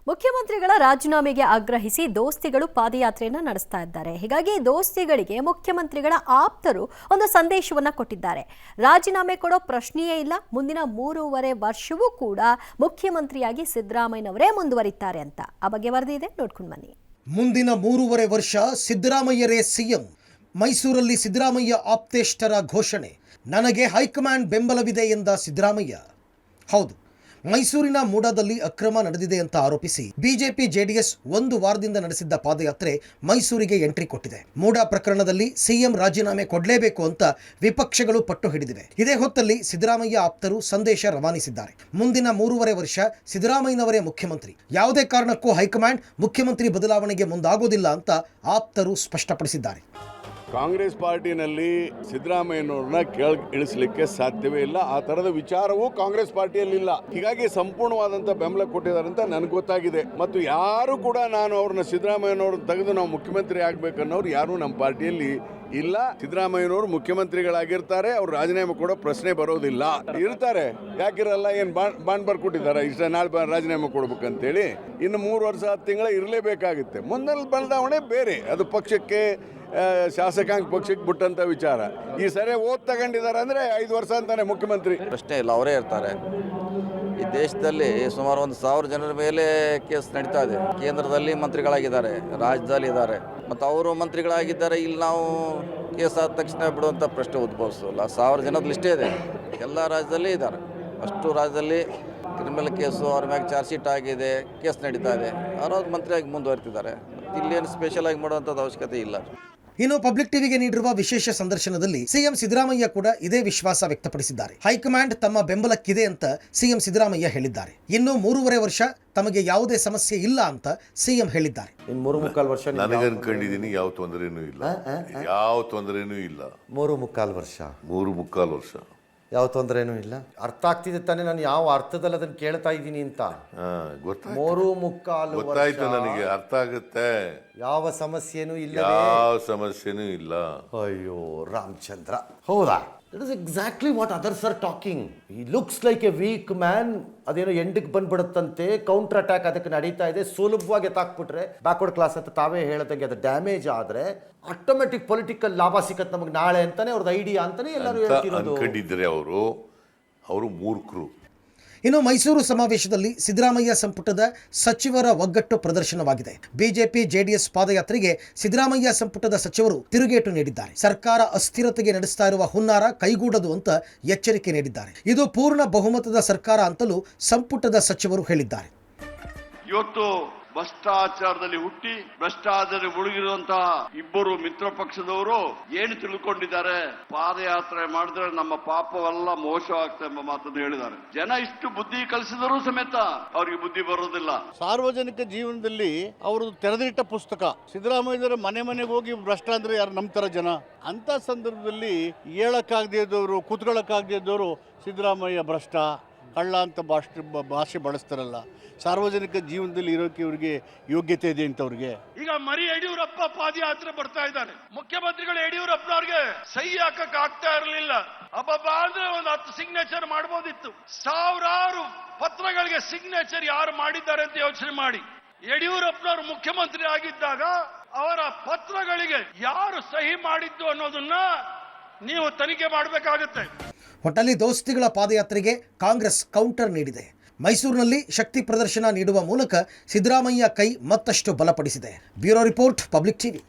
ಮುಖ್ಯಮಂತ್ರಿಗಳ ರಾಜೀನಾಮೆಗೆ ಆಗ್ರಹಿಸಿ ದೋಸ್ತಿಗಳು ಪಾದಯಾತ್ರೆಯನ್ನು ನಡೆಸ್ತಾ ಇದ್ದಾರೆ. ಹೀಗಾಗಿ ದೋಸ್ತಿಗಳಿಗೆ ಮುಖ್ಯಮಂತ್ರಿಗಳ ಆಪ್ತರು ಒಂದು ಸಂದೇಶವನ್ನ ಕೊಟ್ಟಿದ್ದಾರೆ. ರಾಜೀನಾಮೆ ಕೊಡೋ ಪ್ರಶ್ನೆಯೇ ಇಲ್ಲ, ಮುಂದಿನ 3.5 ವರ್ಷವೂ ಕೂಡ ಮುಖ್ಯಮಂತ್ರಿಯಾಗಿ ಸಿದ್ದರಾಮಯ್ಯನವರೇ ಮುಂದುವರಿತಾರೆ ಅಂತ. ಆ ಬಗ್ಗೆ ವರದಿ ಇದೆ, ನೋಡ್ಕೊಂಡು ಬನ್ನಿ. ಮುಂದಿನ 3.5 ವರ್ಷ ಸಿದ್ದರಾಮಯ್ಯರೇ ಸಿಎಂ. ಮೈಸೂರಲ್ಲಿ ಸಿದ್ದರಾಮಯ್ಯ ಆಪ್ತೇಷ್ಟರ ಘೋಷಣೆ. ನನಗೆ ಹೈಕಮಾಂಡ್ ಬೆಂಬಲವಿದೆ ಎಂದ ಸಿದ್ದರಾಮಯ್ಯ. ಹೌದು, ಮೈಸೂರಿನ ಮೂಡಾದಲ್ಲಿ ಅಕ್ರಮ ನಡೆದಿದೆ ಅಂತ ಆರೋಪಿಸಿ ಬಿಜೆಪಿ ಜೆಡಿಎಸ್ 1 ವಾರದಿಂದ ನಡೆಸಿದ್ದ ಪಾದಯಾತ್ರೆ ಮೈಸೂರಿಗೆ ಎಂಟ್ರಿ ಕೊಟ್ಟಿದೆ. ಮೂಡಾ ಪ್ರಕರಣದಲ್ಲಿ ಸಿಎಂ ರಾಜೀನಾಮೆ ಕೊಡಲೇಬೇಕು ಅಂತ ವಿಪಕ್ಷಗಳು ಪಟ್ಟು ಹಿಡಿದಿವೆ. ಇದೇ ಹೊತ್ತಲ್ಲಿ ಸಿದ್ದರಾಮಯ್ಯ ಆಪ್ತರು ಸಂದೇಶ ರವಾನಿಸಿದ್ದಾರೆ. ಮುಂದಿನ 3.5 ವರ್ಷ ಸಿದ್ದರಾಮಯ್ಯನವರೇ ಮುಖ್ಯಮಂತ್ರಿ, ಯಾವುದೇ ಕಾರಣಕ್ಕೂ ಹೈಕಮಾಂಡ್ ಮುಖ್ಯಮಂತ್ರಿ ಬದಲಾವಣೆಗೆ ಮುಂದಾಗೋದಿಲ್ಲ ಅಂತ ಆಪ್ತರು ಸ್ಪಷ್ಟಪಡಿಸಿದ್ದಾರೆ. ಕಾಂಗ್ರೆಸ್ ಪಾರ್ಟಿನಲ್ಲಿ ಸಿದ್ದರಾಮಯ್ಯನವ್ರನ್ನ ಇಳಿಸಲಿಕ್ಕೆ ಸಾಧ್ಯವೇ ಇಲ್ಲ. ಆ ಥರದ ವಿಚಾರವೂ ಕಾಂಗ್ರೆಸ್ ಪಾರ್ಟಿಯಲ್ಲಿಲ್ಲ. ಹೀಗಾಗಿ ಸಂಪೂರ್ಣವಾದಂಥ ಬೆಂಬಲ ಕೊಟ್ಟಿದ್ದಾರೆ ಅಂತ ನನಗೆ ಗೊತ್ತಾಗಿದೆ. ಮತ್ತು ಯಾರು ಕೂಡ ನಾನು ಅವ್ರನ್ನ ಸಿದ್ದರಾಮಯ್ಯನವ್ರನ್ನ ತೆಗೆದು ನಾವು ಮುಖ್ಯಮಂತ್ರಿ ಆಗ್ಬೇಕನ್ನೋರು ಯಾರು ನಮ್ಮ ಪಾರ್ಟಿಯಲ್ಲಿ ಇಲ್ಲ. ಸಿದ್ದರಾಮಯ್ಯನವರು ಮುಖ್ಯಮಂತ್ರಿಗಳಾಗಿರ್ತಾರೆ, ಅವ್ರು ರಾಜೀನಾಮೆ ಕೊಡೋ ಪ್ರಶ್ನೆ ಬರೋದಿಲ್ಲ. ಇರ್ತಾರೆ, ಯಾಕಿರಲ್ಲ, ಏನು ಬಾಂಡ್ ಬರ್ಕೊಟ್ಟಿದ್ದಾರೆ ಇಷ್ಟ ನಾಳೆ ರಾಜೀನಾಮೆ ಕೊಡ್ಬೇಕಂತೇಳಿ. ಇನ್ನು 3 ವರ್ಷ 10 ತಿಂಗಳ ಇರಲೇಬೇಕಾಗುತ್ತೆ. ಮುಂದಿನ ಬದಲಾವಣೆ ಬೇರೆ, ಅದು ಪಕ್ಷಕ್ಕೆ ಶಾಸಕಾಂಗ ಪಕ್ಷಕ್ಕೆ ಬಿಟ್ಟಂತ ವಿಚಾರ. ಈ ಸರಿ ತಗೊಂಡಿದ್ದಾರೆ ಅಂದ್ರೆ 5 ವರ್ಷ ಅಂತಾನೆ ಮುಖ್ಯಮಂತ್ರಿ. ಪ್ರಶ್ನೆ ಇಲ್ಲ, ಅವರೇ ಇರ್ತಾರೆ. ಈ ದೇಶದಲ್ಲಿ ಸುಮಾರು 1,000 ಜನರ ಮೇಲೆ ಕೇಸ್ ನಡೀತಾ ಇದೆ. ಕೇಂದ್ರದಲ್ಲಿ ಮಂತ್ರಿಗಳಾಗಿದ್ದಾರೆ, ರಾಜ್ಯದಲ್ಲಿ ಇದ್ದಾರೆ, ಮತ್ತು ಅವರು ಮಂತ್ರಿಗಳಾಗಿದ್ದಾರೆ. ಇಲ್ಲಿ ನಾವು ಕೇಸ್ ಆದ ತಕ್ಷಣ ಬಿಡುವಂಥ ಪ್ರಶ್ನೆ ಉದ್ಭವಿಸಲ್ಲ. 1000 ಜನದ ಲಿಸ್ಟೇ ಇದೆ, ಎಲ್ಲ ರಾಜ್ಯದಲ್ಲಿ ಇದ್ದಾರೆ. ಅಷ್ಟು ರಾಜ್ಯದಲ್ಲಿ ಕ್ರಿಮಿನಲ್ ಕೇಸು, ಅವ್ರ ಮ್ಯಾಗ ಚಾರ್ಜ್ ಶೀಟ್ ಆಗಿದೆ, ಕೇಸ್ ನಡೀತಾ ಇದೆ. ಅವರು ಮಂತ್ರಿಯಾಗಿ ಮುಂದುವರಿತಿದ್ದಾರೆ. ಇಲ್ಲೇನು ಸ್ಪೆಷಲ್ ಆಗಿ ಮಾಡುವಂಥದ್ದು ಅವಶ್ಯಕತೆ ಇಲ್ಲ. ಇನ್ನು ಪಬ್ಲಿಕ್ ಟಿವಿಗೆ ನೀಡಿರುವ ವಿಶೇಷ ಸಂದರ್ಶನದಲ್ಲಿ ಸಿಎಂ ಸಿದ್ದರಾಮಯ್ಯ ಕೂಡ ಇದೇ ವಿಶ್ವಾಸ ವ್ಯಕ್ತಪಡಿಸಿದ್ದಾರೆ. ಹೈಕಮಾಂಡ್ ತಮ್ಮ ಬೆಂಬಲಕ್ಕಿದೆ ಅಂತ ಸಿಎಂ ಸಿದ್ದರಾಮಯ್ಯ ಹೇಳಿದ್ದಾರೆ. ಇನ್ನು 3.5 ವರ್ಷ ತಮಗೆ ಯಾವುದೇ ಸಮಸ್ಯೆ ಇಲ್ಲ ಅಂತ ಸಿಎಂ ಹೇಳಿದ್ದಾರೆ. ಇನ್ನು 3.25 ವರ್ಷ ನನಗೆ ಅನ್ಕೊಂಡಿದ್ದೀನಿ, ಯಾವ ತೊಂದರೆನೂ ಇಲ್ಲ, ಯಾವ ತೊಂದರೆನೂ ಇಲ್ಲ. 3.25 ವರ್ಷ 3.25 ವರ್ಷ ಯಾವ ತೊಂದರೆನೂ ಇಲ್ಲ. ಅರ್ಥ ಆಗ್ತಿದೆ ತಾನೆ ನಾನು ಯಾವ ಅರ್ಥದಲ್ಲಿ ಅದನ್ನು ಕೇಳ್ತಾ ಇದ್ದೀನಿ ಅಂತ. 3.25 ಗೊತ್ತಾಯ್ತು, ನನಗೆ ಅರ್ಥ ಆಗುತ್ತೆ. ಯಾವ ಸಮಸ್ಯೆನೂ ಇಲ್ಲ, ಯಾವ ಸಮಸ್ಯೆನೂ ಇಲ್ಲ. ಅಯ್ಯೋ ರಾಮಚಂದ್ರ, ಹೌದಾ? That is exactly what others are talking. ಈ looks like a weak man. ಅದೇನೋ ಎಂಡಿಗೆ ಬಂದ್ಬಿಡುತ್ತಂತೆ, ಕೌಂಟರ್ ಅಟ್ಯಾಕ್ ಅದಕ್ಕೆ ನಡೀತಾ ಇದೆ. ಸುಲಭವಾಗಿ ಎತ್ತಾಕ್ಬಿಟ್ರೆ ಬ್ಯಾಕ್ವರ್ಡ್ ಕ್ಲಾಸ್ ಅಂತ ತಾವೇ ಹೇಳ್ದಂಗೆ ಅದು ಡ್ಯಾಮೇಜ್ ಆದರೆ ಆಟೋಮೆಟಿಕ್ ಪೊಲಿಟಿಕಲ್ ಲಾಭ ಸಿಕ್ಕತ್ತೆ ನಮಗೆ ನಾಳೆ ಅಂತಾನೆ ಅವ್ರದ್ದು ಐಡಿಯಾ ಅಂತಾನೆ ಎಲ್ಲರೂ ಹೇಳ್ತಿರೋದು. ಅನ್ಕೊಂಡಿದ್ದಾರೆ ಅವರು ಮೂರ್ಖರು. ಇನ್ನು ಮೈಸೂರು ಸಮಾವೇಶದಲ್ಲಿ ಸಿದ್ದರಾಮಯ್ಯ ಸಂಪುಟದ ಸಚಿವರ ಒಗ್ಗಟ್ಟು ಪ್ರದರ್ಶನವಾಗಿದೆ. ಬಿಜೆಪಿ ಜೆಡಿಎಸ್ ಪಾದಯಾತ್ರೆಗೆ ಸಿದ್ದರಾಮಯ್ಯ ಸಂಪುಟದ ಸಚಿವರು ತಿರುಗೇಟು ನೀಡಿದ್ದಾರೆ. ಸರ್ಕಾರ ಅಸ್ಥಿರತೆಗೆ ನಡೆಸ್ತಾ ಇರುವ ಹುನ್ನಾರ ಕೈಗೂಡದು ಅಂತ ಎಚ್ಚರಿಕೆ ನೀಡಿದ್ದಾರೆ. ಇದು ಪೂರ್ಣ ಬಹುಮತದ ಸರ್ಕಾರ ಅಂತಲೂ ಸಂಪುಟದ ಸಚಿವರು ಹೇಳಿದ್ದಾರೆ. ಇವತ್ತು ಭ್ರಷ್ಟಾಚಾರದಲ್ಲಿ ಹುಟ್ಟಿ ಭ್ರಷ್ಟಾಚಾರದಲ್ಲಿ ಮುಳುಗಿರುವಂತಹ ಇಬ್ಬರು ಮಿತ್ರ ಪಕ್ಷದವರು ಏನು ತಿಳ್ಕೊಂಡಿದ್ದಾರೆ, ಪಾದಯಾತ್ರೆ ಮಾಡಿದ್ರೆ ನಮ್ಮ ಪಾಪವೆಲ್ಲ ಮೋಸವಾಗ್ತದೆ ಎಂಬ ಮಾತನ್ನು ಹೇಳಿದ್ದಾರೆ. ಜನ ಇಷ್ಟು ಬುದ್ಧಿ ಕಲಿಸಿದರೂ ಸಮೇತ ಅವರಿಗೆ ಬುದ್ಧಿ ಬರೋದಿಲ್ಲ. ಸಾರ್ವಜನಿಕ ಜೀವನದಲ್ಲಿ ಅವರು ತೆರೆದಿಟ್ಟ ಪುಸ್ತಕ. ಸಿದ್ದರಾಮಯ್ಯರ ಮನೆಗೆ ಹೋಗಿ ಭ್ರಷ್ಟ ಅಂದ್ರೆ ಯಾರು ನಂಬ್ತಾರ ಜನ? ಅಂತ ಸಂದರ್ಭದಲ್ಲಿ ಹೇಳಕ್ಕಾಗದೇ ಇದ್ದವರು, ಕೂತ್ಕೊಳ್ಳಕ್ಕಾಗದೇ ಇದ್ದವರು ಸಿದ್ದರಾಮಯ್ಯ ಭ್ರಷ್ಟ, ಕಳ್ಳ ಅಂತ ಭಾಷೆ ಬಳಸ್ತಾರಲ್ಲ. ಸಾರ್ವಜನಿಕ ಜೀವನದಲ್ಲಿ ಇರೋಕೆ ಇವರಿಗೆ ಯೋಗ್ಯತೆ ಇದೆ ಅಂತ ಅವ್ರಿಗೆ. ಈಗ ಮರಿ ಯಡಿಯೂರಪ್ಪ ಪಾದಯಾತ್ರೆ ಬರ್ತಾ ಇದ್ದಾನೆ. ಮುಖ್ಯಮಂತ್ರಿಗಳು ಯಡಿಯೂರಪ್ಪನವ್ರಿಗೆ ಸಹಿ ಹಾಕಕ್ ಆಗ್ತಾ ಇರಲಿಲ್ಲ. ಅಬ್ಬಬ್ಬ ಅಂದ್ರೆ 10 ಸಿಗ್ನೇಚರ್ ಮಾಡಬಹುದಿತ್ತು. ಸಾವಿರಾರು ಪತ್ರಗಳಿಗೆ ಸಿಗ್ನೇಚರ್ ಯಾರು ಮಾಡಿದ್ದಾರೆ ಅಂತ ಯೋಚನೆ ಮಾಡಿ. ಯಡಿಯೂರಪ್ಪನವರು ಮುಖ್ಯಮಂತ್ರಿ ಆಗಿದ್ದಾಗ ಅವರ ಪತ್ರಗಳಿಗೆ ಯಾರು ಸಹಿ ಮಾಡಿದ್ದು ಅನ್ನೋದನ್ನ ನೀವು ತನಿಖೆ ಮಾಡಬೇಕಾಗುತ್ತೆ. ಒಟ್ಟಲ್ಲಿ ದೋಸ್ತಿಗಳ ಪಾದಯಾತ್ರೆಗೆ ಕಾಂಗ್ರೆಸ್ ಕೌಂಟರ್ ನೀಡಿದೆ. ಮೈಸೂರಿನಲ್ಲಿ ಶಕ್ತಿ ಪ್ರದರ್ಶನ ನೀಡುವ ಮೂಲಕ ಸಿದ್ದರಾಮಯ್ಯ ಕೈ ಮತ್ತಷ್ಟು ಬಲಪಡಿಸಿದೆ. Bureau report, public TV.